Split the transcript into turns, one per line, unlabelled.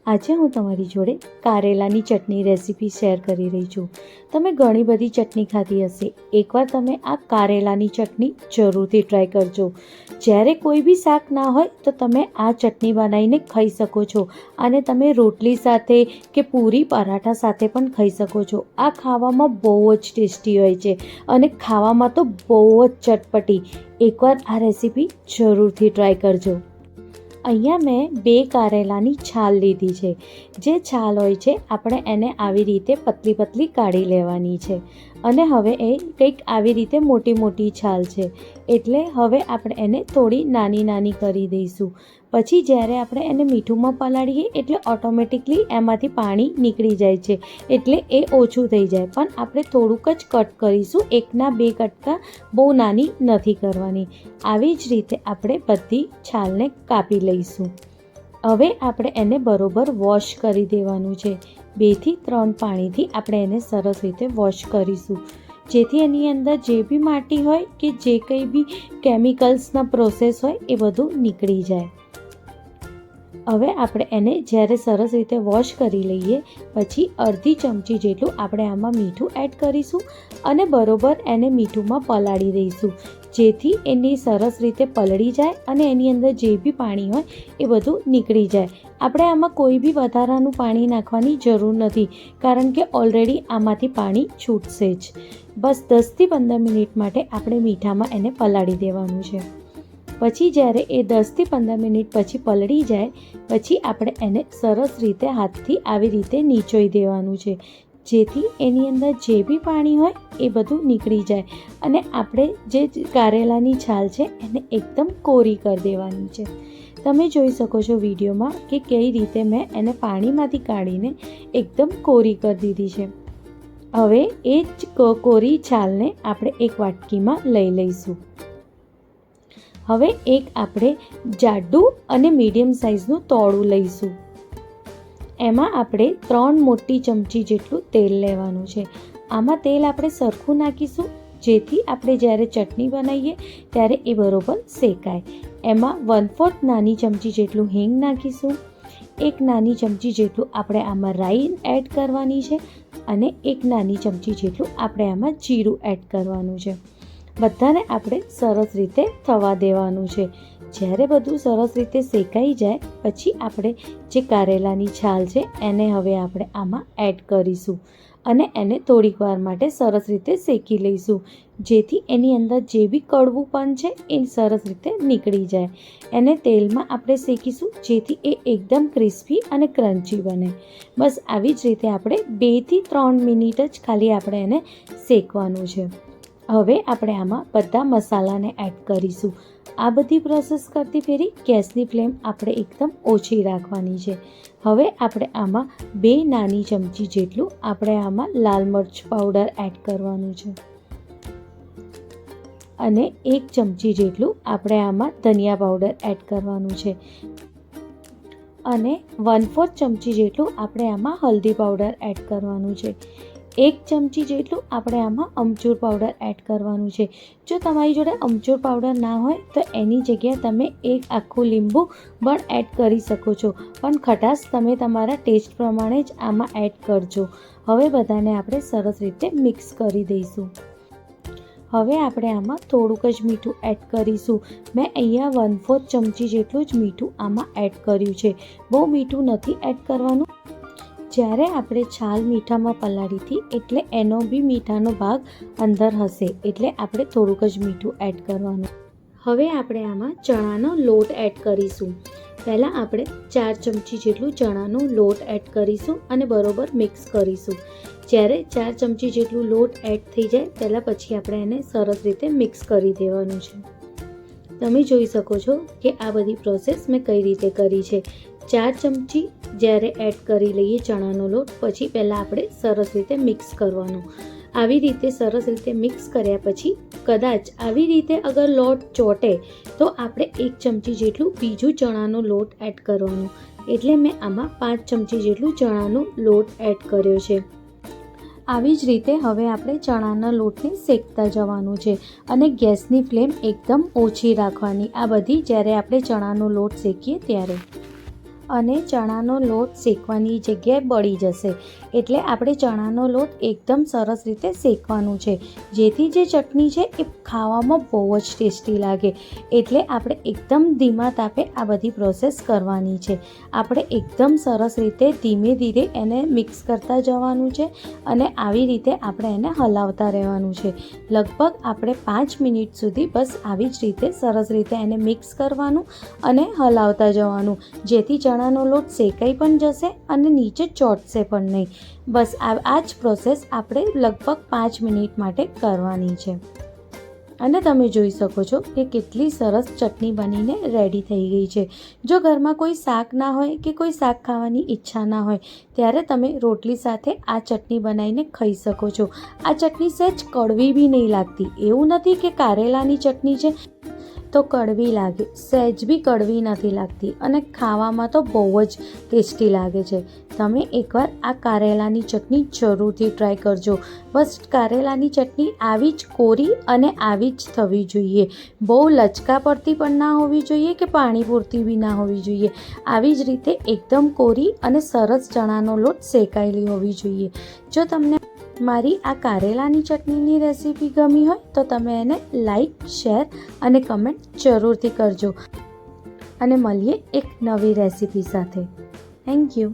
આજે હું તમારી જોડે કારેલાની ચટણી રેસીપી શેર કરી રહી છું। તમે ઘણી બધી ચટણી ખાધી હશે, એકવાર તમે આ કારેલાની ચટણી જરૂરથી ટ્રાય કરજો। જ્યારે કોઈ બી શાક ના હોય તો તમે આ ચટણી બનાવીને ખાઈ શકો છો અને તમે રોટલી સાથે કે પૂરી પરાઠા સાથે પણ ખાઈ શકો છો। આ ખાવામાં બહુ જ ટેસ્ટી હોય છે અને ખાવામાં તો બહુ જ ચટપટી। એકવાર આ રેસીપી જરૂરથી ટ્રાય કરજો। અહીંયા મેં 2 કારેલાની છાલ લીધી છે। જે છાલ હોય છે આપણે એને આવી રીતે પતલી પતલી કાઢી લેવાની છે અને હવે એ કંઈક આવી રીતે મોટી મોટી છાલ છે, એટલે હવે આપણે એને થોડી નાની નાની કરી દઈશું। પછી જ્યારે આપણે એને મીઠુંમાં પલાળીએ એટલે ઓટોમેટિકલી એમાંથી પાણી નીકળી જાય છે, એટલે એ ઓછું થઈ જાય, પણ આપણે થોડુંક જ કટ કરીશું, 1ના 2 કટકા, બહુ નાની નથી કરવાની। આવી જ રીતે આપણે બધી છાલને કાપી લઈશું। હવે આપણે એને બરોબર વોશ કરી દેવાનું છે। 2 થી 3 પાણીથી આપણે એને સરસ રીતે વોશ કરીશું, જેથી એની અંદર જે બી માટી હોય કે જે કંઈ બી કેમિકલ્સના પ્રોસેસ હોય એ બધું નીકળી જાય। હવે આપણે એને જ્યારે સરસ રીતે વોશ કરી લઈએ પછી અડધી ચમચી જેટલું આપણે આમાં મીઠું એડ કરીશું અને બરોબર એને મીઠુંમાં પલાળી દઈશું, જેથી એની સરસ રીતે પલળી જાય અને એની અંદર જે બી પાણી હોય એ બધું નીકળી જાય। આપણે આમાં કોઈ બી વધારાનું પાણી નાખવાની જરૂર નથી, કારણ કે ઓલરેડી આમાંથી પાણી છૂટશે જ। બસ 10 થી 15 મિનિટ માટે આપણે મીઠામાં એને પલાળી દેવાનું છે। પછી જ્યારે એ 10 થી 15 મિનિટ પછી પલળી જાય પછી આપણે એને સરસ રીતે હાથથી આવી રીતે નીચોઈ દેવાનું છે, જેથી એની અંદર જે બી પાણી હોય એ બધું નીકળી જાય અને આપણે જે કારેલાની છાલ છે એને એકદમ કોરી કરી દેવાની છે। તમે જોઈ શકો છો વિડીયોમાં કે કઈ રીતે મેં એને પાણીમાંથી કાઢીને એકદમ કોરી કરી દીધી છે। હવે એ જ કોરી છાલને આપણે એક વાટકીમાં લઈ લઈશું। હવે એક આપણે જાડું અને મીડિયમ સાઇઝનું તોડું લઈશું। એમાં આપણે 3 મોટી ચમચી જેટલું તેલ લેવાનું છે। આમાં તેલ આપણે સરખું નાખીશું, જેથી આપણે જ્યારે ચટણી બનાવીએ ત્યારે એ બરોબર શેકાય। એમાં 1/4 નાની ચમચી જેટલું હિંગ નાખીશું। 1 નાની ચમચી જેટલું આપણે આમાં રાઈ એડ કરવાની છે અને 1 નાની ચમચી જેટલું આપણે આમાં જીરું એડ કરવાનું છે। બધાને આપણે સરસ રીતે થવા દેવાનું છે। જ્યારે બધું સરસ રીતે શેકાઈ જાય પછી આપણે જે કારેલાની છાલ છે એને હવે આપણે આમાં એડ કરીશું અને એને થોડીક વાર માટે સરસ રીતે શેકી લઈશું, જેથી એની અંદર જે બી કડવુંપણ છે એ સરસ રીતે નીકળી જાય। એને તેલમાં આપણે શેકીશું, જેથી એ એકદમ ક્રિસ્પી અને ક્રન્ચી બને। બસ આવી જ રીતે આપણે 2 થી 3 મિનિટ જ ખાલી આપણે એને શેકવાનું છે। હવે આપણે આમાં બધા મસાલાને એડ કરીશું। આ બધી પ્રોસેસ કરતી ફેરી ગેસની ફ્લેમ આપણે એકદમ ઓછી રાખવાની છે। હવે આપણે આમાં 2 નાની ચમચી જેટલું આપણે આમાં લાલ મરચ પાવડર એડ કરવાનું છે અને 1 ચમચી જેટલું આપણે આમાં ધનિયા પાવડર એડ કરવાનું છે અને 1/4 ચમચી જેટલું આપણે આમાં હલ્દી પાવડર એડ કરવાનું છે। 1 ચમચી જેટલું આપણે આમાં અમચૂર પાવડર એડ કરવાનું છે। જો તમારી જોડે અમચૂર પાવડર ના હોય તો એની જગ્યાએ તમે 1 આખું લીંબુ પણ એડ કરી શકો છો, પણ ખટાશ તમે તમારા ટેસ્ટ પ્રમાણે જ આમાં એડ કરજો। હવે બધાને આપણે સરસ રીતે મિક્સ કરી દઈશું। હવે આપણે આમાં થોડુંક જ મીઠું એડ કરીશું। મેં અહીંયા 1/4 ચમચી જેટલું જ મીઠું આમાં એડ કર્યું છે, બહુ મીઠું નથી એડ કરવાનું। જ્યારે આપણે છાલ મીઠામાં પલાળી હતી એટલે એનો બી મીઠાનો ભાગ અંદર હશે, એટલે આપણે થોડુંક જ મીઠું એડ કરવાનું। હવે આપણે આમાં ચણાનો લોટ એડ કરીશું। પહેલાં આપણે 4 ચમચી જેટલું ચણાનો લોટ એડ કરીશું અને બરોબર મિક્સ કરીશું। જ્યારે 4 ચમચી જેટલું લોટ એડ થઈ જાય પહેલાં પછી આપણે એને સરસ રીતે મિક્સ કરી દેવાનું છે। તમે જોઈ શકો છો કે આ બધી પ્રોસેસ મેં કઈ રીતે કરી છે। 4 ચમચી જ્યારે એડ કરી લઈએ ચણાનો લોટ પછી પહેલાં આપણે સરસ રીતે મિક્સ કરવાનું। આવી રીતે સરસ રીતે મિક્સ કર્યા પછી કદાચ આવી રીતે અગર લોટ ચોટે તો આપણે 1 ચમચી જેટલું બીજું ચણાનો લોટ એડ કરવાનું, એટલે મેં આમાં 5 ચમચી જેટલું ચણાનો લોટ એડ કર્યો છે। આવી જ રીતે હવે આપણે ચણાના લોટને શેકતા જવાનું છે અને ગેસની ફ્લેમ એકદમ ઓછી રાખવાની, આ બધી જ્યારે આપણે ચણાનો લોટ શેકીએ ત્યારે। અને ચણાનો લોટ શેકવાની જગ્યાએ બળી જશે. એટલે આપણે ચણાનો લોટ એકદમ સરસ રીતે શેકવાનું છે, જેથી જે ચટણી છે એ ખાવામાં બહુ જ ટેસ્ટી લાગે. એટલે આપણે એકદમ ધીમા તાપે આ બધી પ્રોસેસ કરવાની છે. આપણે એકદમ સરસ રીતે ધીમે ધીરે એને મિક્સ કરતા જવાનું છે અને આવી રીતે આપણે એને હલાવતા રહેવાનું છે. લગભગ આપણે 5 મિનિટ સુધી બસ આવી જ રીતે સરસ રીતે એને મિક્સ કરવાનું અને હલાવતા જવાનું, જેથી ચણાનો લોટ શેકાઈ પણ જશે અને નીચે ચોંટશે પણ નહીં. બસ આ જ પ્રોસેસ આપણે લગભગ 5 મિનિટ માટે કરવાની છે. અને તમે જોઈ શકો છો કે કેટલી સરસ ચટણી બનીને રેડી થઈ ગઈ છે. જો ઘરમાં કોઈ શાક ના હોય કે કોઈ શાક ખાવાની ઈચ્છા ના હોય, ત્યારે તમે રોટલી સાથે આ ચટણી બનાવીને ખાઈ શકો છો. આ ચટણી સહેજ કડવી બી નહીં લાગતી. એવું નથી કે કારેલાની ચટણી છે તો કડવી લાગે, સહેજ બી કડવી નથી લાગતી અને ખાવામાં તો બહુ જ ટેસ્ટી લાગે છે. તમે એકવાર આ કારેલાની ચટણી જરૂરથી ટ્રાય કરજો. બસ કારેલાની ચટણી આવી જ કોરી અને આવી જ થવી જોઈએ. બહુ લચકા પડતી પણ ના હોવી જોઈએ કે પાણી પૂરતી બી ના હોવી જોઈએ. આવી જ રીતે એકદમ કોરી અને સરસ ચણાનો લોટ શેકાયેલી હોવી જોઈએ. જો તમને મારી આ કારેલાની ચટણીની રેસીપી ગમી હોય તો તમે એને લાઈક, શેર અને કમેન્ટ જરૂરથી કરજો. અને મળીએ એક નવી રેસીપી સાથે. Thank you.